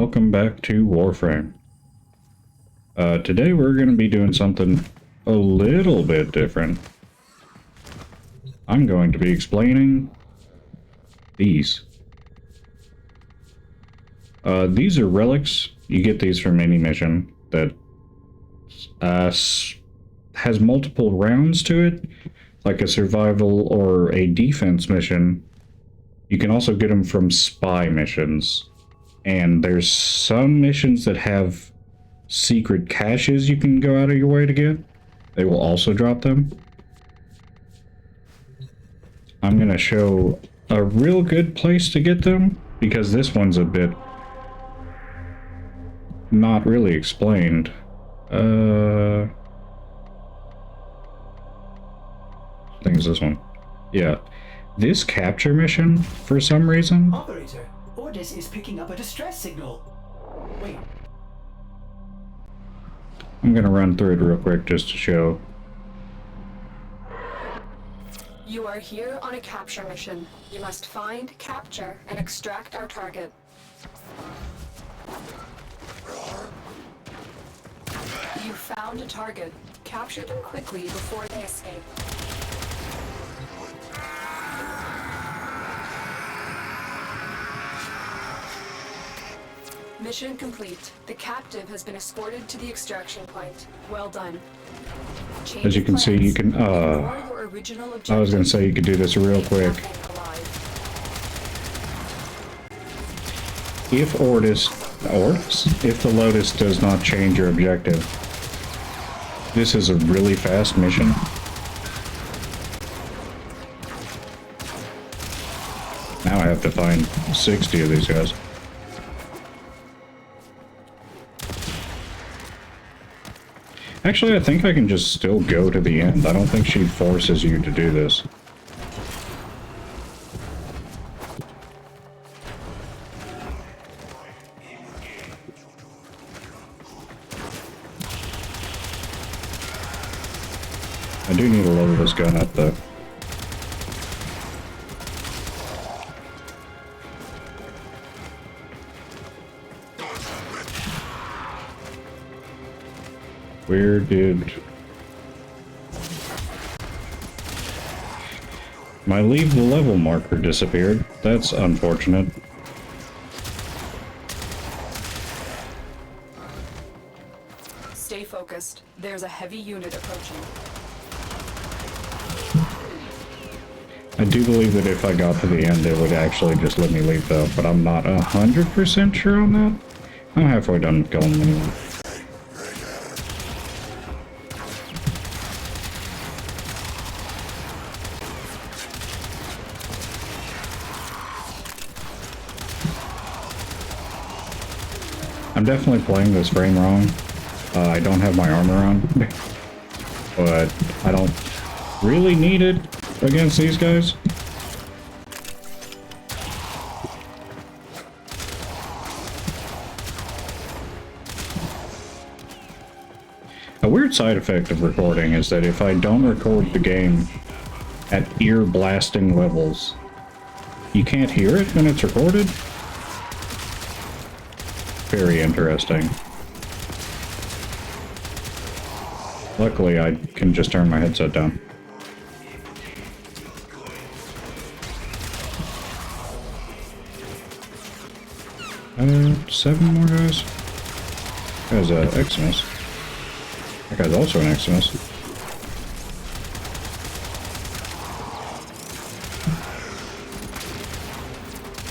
Welcome back to Warframe. Today we're going to be doing something a little bit different. I'm going to be explaining these. These are relics. You get these from any mission that has multiple rounds to it, like a survival or a defense mission. You can also get them from spy missions. And there's some missions that have secret caches you can go out of your way to get. They will also drop them. I'm going to show a real good place to get them, because this one's a bit not really explained. I think it's this one. Yeah. This capture mission, for some reason... Operator, Ordis is picking up a distress signal. Wait. I'm gonna run through it real quick just to show. You are here on a capture mission. You must find, capture, and extract our target. You found a target. Capture them quickly before they escape. Mission complete. The captive has been escorted to the extraction point. Well done. Change As you can see, you can, I was gonna say you could do this real quick. If if the Lotus does not change your objective, this is a really fast mission. Now I have to find 60 of these guys. Actually, I think I can just still go to the end. I don't think she forces you to do this. I do need to level this gun up, though. Where did my leave the level marker disappeared? That's unfortunate. Stay focused. There's a heavy unit approaching. I do believe that if I got to the end, it would actually just let me leave, though, but I'm not 100% sure on that. I'm halfway done killing them anyway. I'm definitely playing this frame wrong. I don't have my armor on, but I don't really need it against these guys. A weird side effect of recording is that if I don't record the game at ear blasting levels, you can't hear it when it's recorded. Very interesting. Luckily, I can just turn my headset down. 7 more guys. That guy's Eximus. That guy's also an Eximus.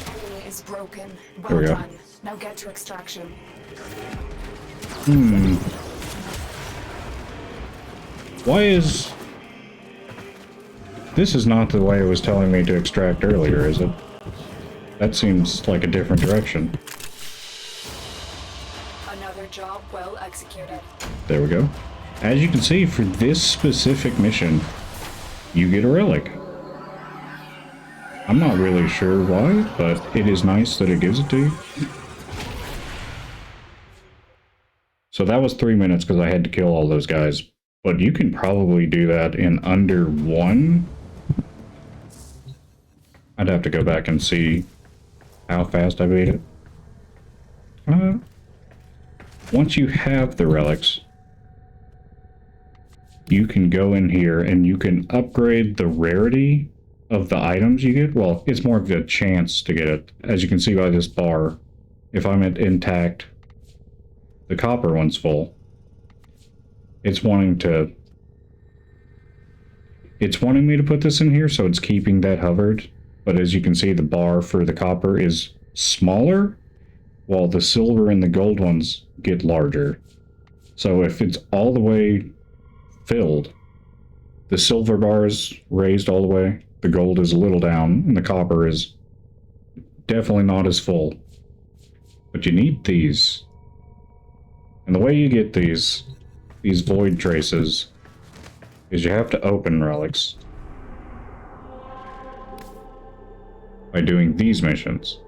Enemy is broken. There we Well go. done. Now get to extraction. Why is... This is not the way it was telling me to extract earlier, is it? That seems like a different direction. Another job well executed. There we go. As you can see, for this specific mission, you get a relic. I'm not really sure why, but it is nice that it gives it to you. So that was 3 minutes because I had to kill all those guys. But you can probably do that in under 1. I'd have to go back and see how fast I beat it. Once you have the relics, you can go in here and you can upgrade the rarity of the items you get. Well, it's more of a chance to get it. As you can see by this bar, if I'm at intact, the copper one's full. It's wanting me to put this in here, so it's keeping that hovered. But as you can see, the bar for the copper is smaller, while the silver and the gold ones get larger. So if it's all the way filled, the silver bar is raised all the way, the gold is a little down, and the copper is definitely not as full. But you need these. And the way you get these void traces is you have to open relics by doing these missions.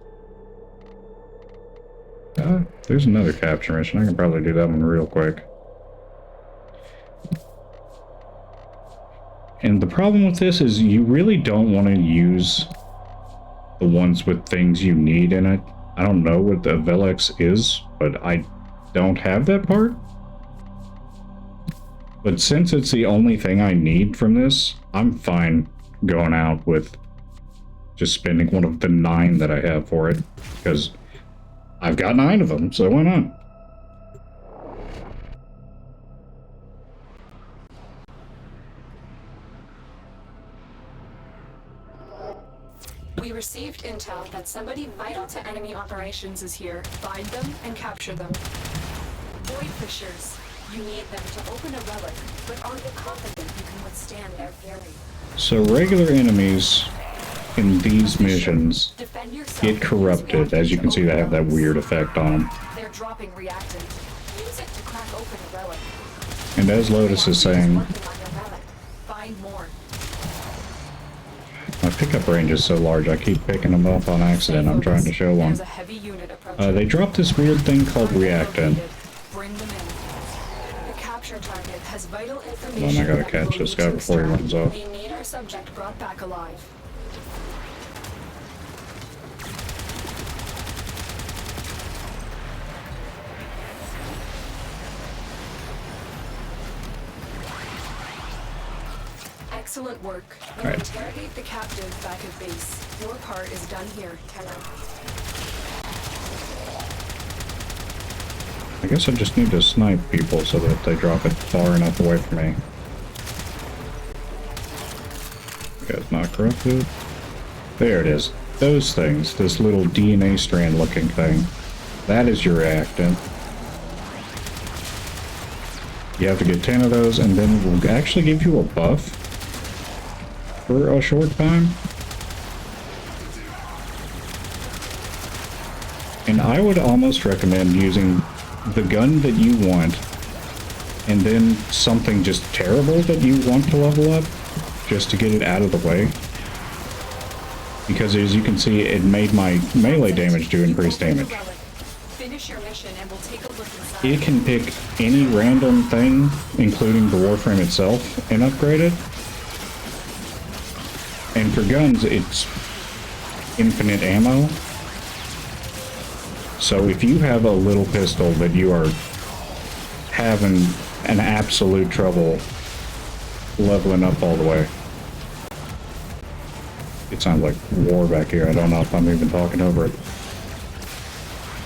There's another capture mission. I can probably do that one real quick. And the problem with this is you really don't want to use the ones with things you need in it. I don't know what the relics is, but I don't have that part. But since it's the only thing I need from this, I'm fine going out with just spending one of the 9 that I have for it, because I've got 9 of them, so why not? We received intel that somebody vital to enemy operations is here. Find them and capture them. Void Fishers. You need them to open a relic, but are you confident you can withstand their fury? So regular enemies in these missions get corrupted. As you can see, they have that weird effect on them. They're dropping reactant. Use it to crack open a relic. And as Lotus is saying, Find more. my pickup range is so large, I keep picking them up on accident. I'm trying to show one. They dropped this weird thing called reactant. Bring them in. The capture target has vital Hold information. on, I gotta catch this guy before he runs off. We need our subject brought back alive. Excellent work. Now Right. interrogate the captive back at base. Your part is done here, Tenno. I guess I just need to snipe people so that they drop it far enough away from me. Guy's not corrupted. There it is. Those things. This little DNA strand looking thing. That is your reactant. You have to get 10 of those, and then it will actually give you a buff for a short time. And I would almost recommend using the gun that you want, and then something just terrible that you want to level up, just to get it out of the way. Because as you can see, it made my melee damage do increased damage. Finish your mission and we'll take a look inside. It can pick any random thing, including the Warframe itself, and upgrade it. And for guns, it's infinite ammo. So if you have a little pistol that you are having an absolute trouble leveling up all the way. It sounds like war back here. I don't know if I'm even talking over it.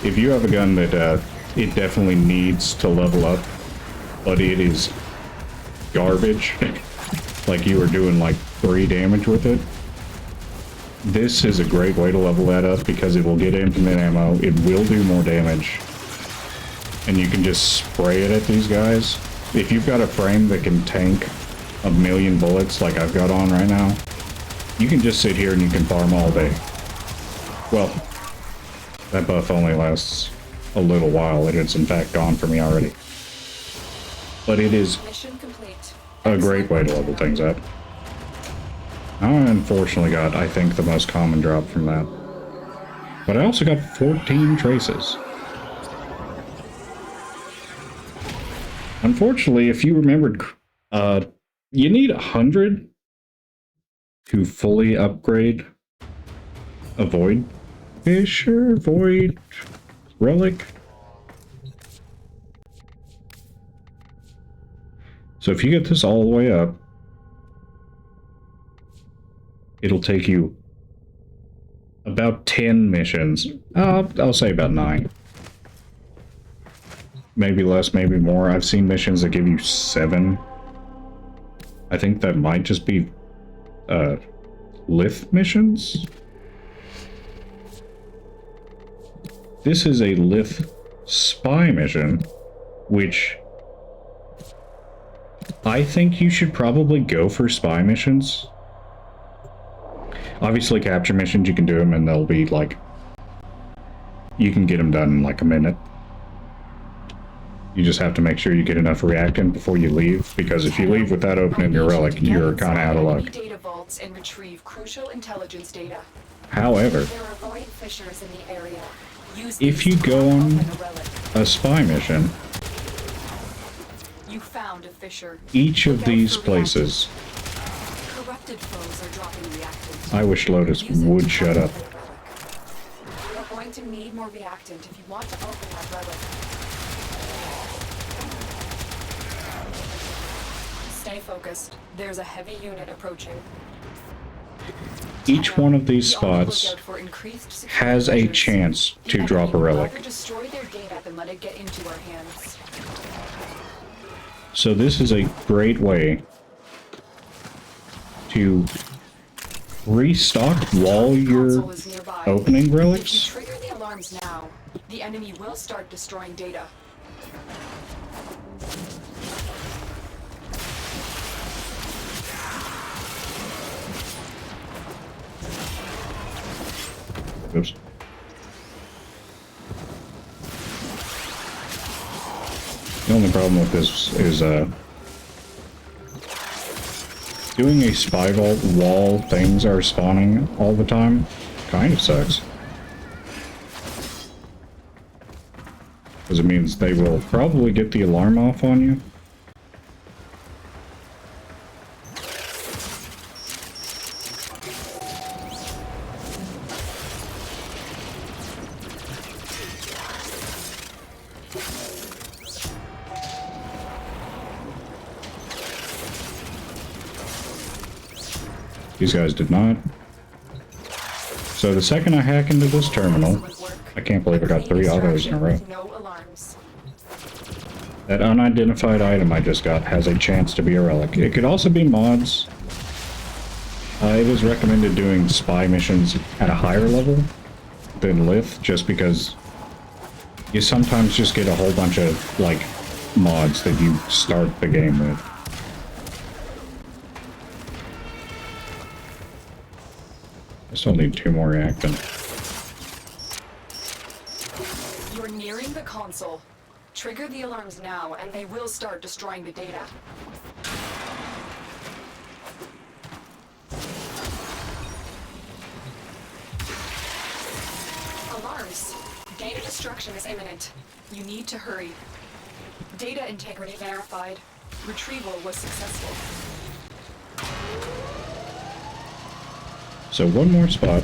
If you have a gun that it definitely needs to level up, but it is garbage, like you were doing like 3 damage with it, this is a great way to level that up because it will get infinite ammo, it will do more damage, and you can just spray it at these guys. If you've got a frame that can tank 1,000,000 bullets like I've got on right now, you can just sit here and you can farm all day. Well, that buff only lasts a little while. It is in fact gone for me already. But it is Mission complete. a great way to level things up. I unfortunately got, I think, the most common drop from that. But I also got 14 traces. Unfortunately, if you remembered, you need 100 to fully upgrade a Void Fisher, Void Relic. So if you get this all the way up, it'll take you about 10 missions. I'll say about 9. Maybe less, maybe more. I've seen missions that give you 7. I think that might just be Lith missions. This is a Lith spy mission, which I think you should probably go for spy missions. Obviously, capture missions, you can do them and they'll be like, you can get them done in like a minute. You just have to make sure you get enough reactant before you leave, because if you leave without opening your relic, you're kind of out of luck. Data vaults and retrieve crucial intelligence data. However, There are void fissures in the area. Use if these you to go open on a relic. a spy mission, You found a fissure. each of Look out these for places, reactants. Corrupted foes are dropping reactants. I wish Lotus Use it would to shut up. open a relic. You are going to need more reactant if you want to open that relic. Stay focused. There's a heavy unit approaching. Each one of these Be on the spots lookout for increased security has a measures. chance The to enemy drop a will relic. rather destroy their data than let it get into our hands. So this is a great way to restock while you're Console is nearby. opening If you relics. trigger the alarms now, the enemy will start destroying data. Oops. The only problem with this is doing a spy vault while things are spawning all the time kind of sucks. Because it means they will probably get the alarm off on you. These guys did not. So the second I hack into this terminal, I can't believe I got 3 autos in a row. No alarms. That unidentified item I just got has a chance to be a relic. It could also be mods. It is recommended doing spy missions at a higher level than Lith, just because you sometimes just get a whole bunch of, like, mods that you start the game with. I still need 2 more reactant. You're nearing the console. Trigger the alarms now, and they will start destroying the data. Alarms. Data destruction is imminent. You need to hurry. Data integrity verified. Retrieval was successful. So 1 more spot.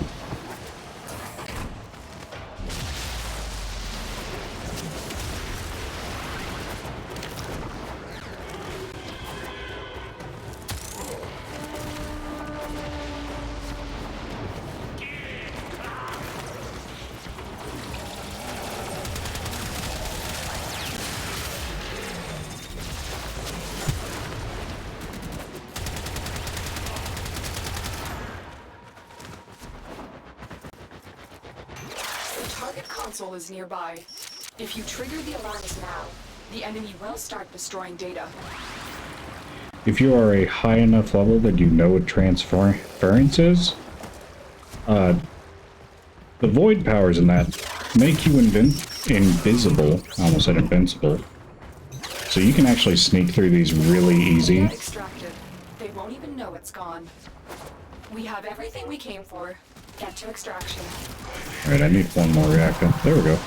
Target console is nearby. If you trigger the alarms now, the enemy will start destroying data. If you are a high enough level that you know what transference is, the void powers in that make you invisible. I almost said invincible. So you can actually sneak through these really easy. Data extracted. They won't even know it's gone. We have everything we came for. Get to extraction. Alright, I need 1 more reactor. There we go.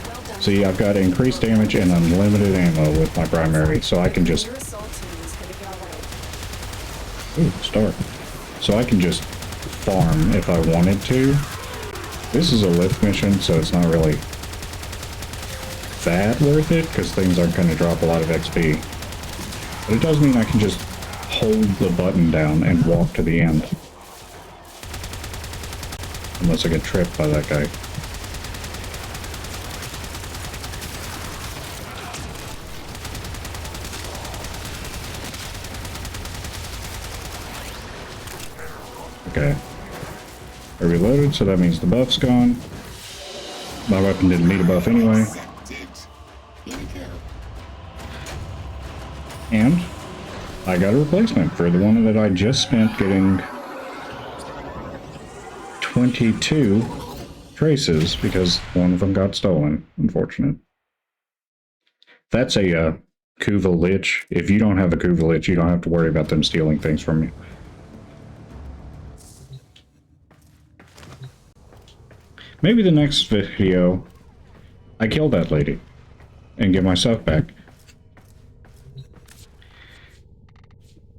Well done. See, I've got increased damage and unlimited ammo with my primary, so I can just... Your assault team is heading our way. Ooh, star. So I can just farm if I wanted to. This is a lift mission, so it's not really that worth it, because things aren't going to drop a lot of XP. But it does mean I can just hold the button down and walk to the end. Unless I get tripped by that guy. Okay. I reloaded, so that means the buff's gone. My weapon didn't need a buff anyway. And I got a replacement for the one that I just spent getting 22 traces because one of them got stolen. Unfortunate. That's a Kuva Lich. If you don't have a Kuva Lich, you don't have to worry about them stealing things from you. Maybe the next video, I kill that lady and get my stuff back.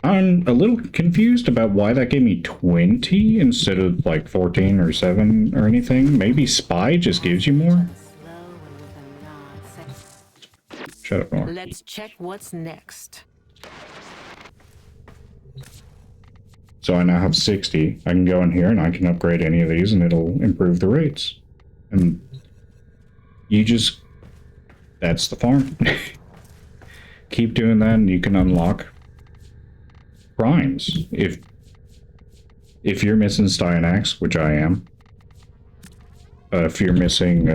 I'm a little confused about why that gave me 20 instead of like 14 or 7 or anything. Maybe Spy just gives you more? Shut up, Nora. Let's check what's next. So I now have 60. I can go in here and I can upgrade any of these and it'll improve the rates. And you just... that's the farm. Keep doing that and you can unlock primes. If you're missing Styanax, which I am. If you're missing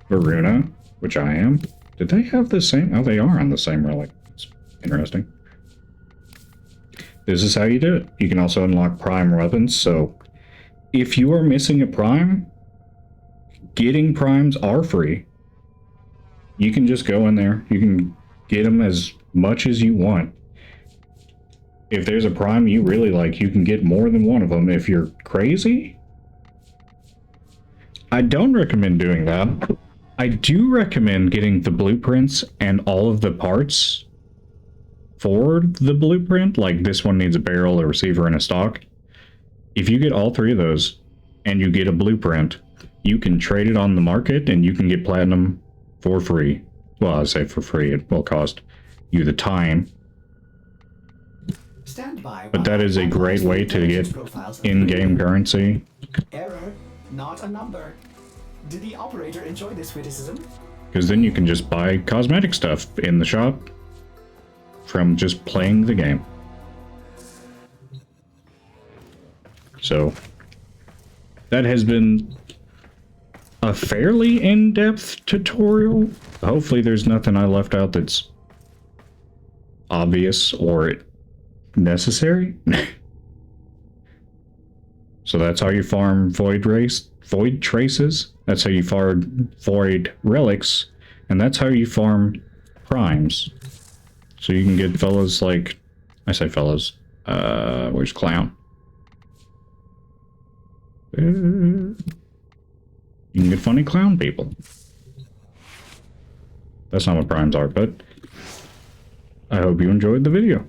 Varuna, which I am. Did they have the same? Oh, they are on the same relic. It's interesting. This is how you do it. You can also unlock prime weapons, so if you are missing a prime, getting primes are free. You can just go in there. You can get them as much as you want. If there's a prime you really like, you can get more than one of them if you're crazy. I don't recommend doing that. I do recommend getting the blueprints and all of the parts for the blueprint. Like this one needs a barrel, a receiver, and a stock. If you get all 3 of those and you get a blueprint, you can trade it on the market and you can get platinum for free. Well, I say for free. It will cost you the time. Stand by. But that is a great way to get in-game currency. Error, not a number. Did the operator enjoy this witticism? Because then you can just buy cosmetic stuff in the shop from just playing the game. So that has been a fairly in-depth tutorial. Hopefully there's nothing I left out that's obvious or necessary. So that's how you farm void traces. That's how you farm void relics, and that's how you farm primes. So you can get fellas like, I say fellas, where's Clown? You can get funny clown people. That's not what primes are, but I hope you enjoyed the video.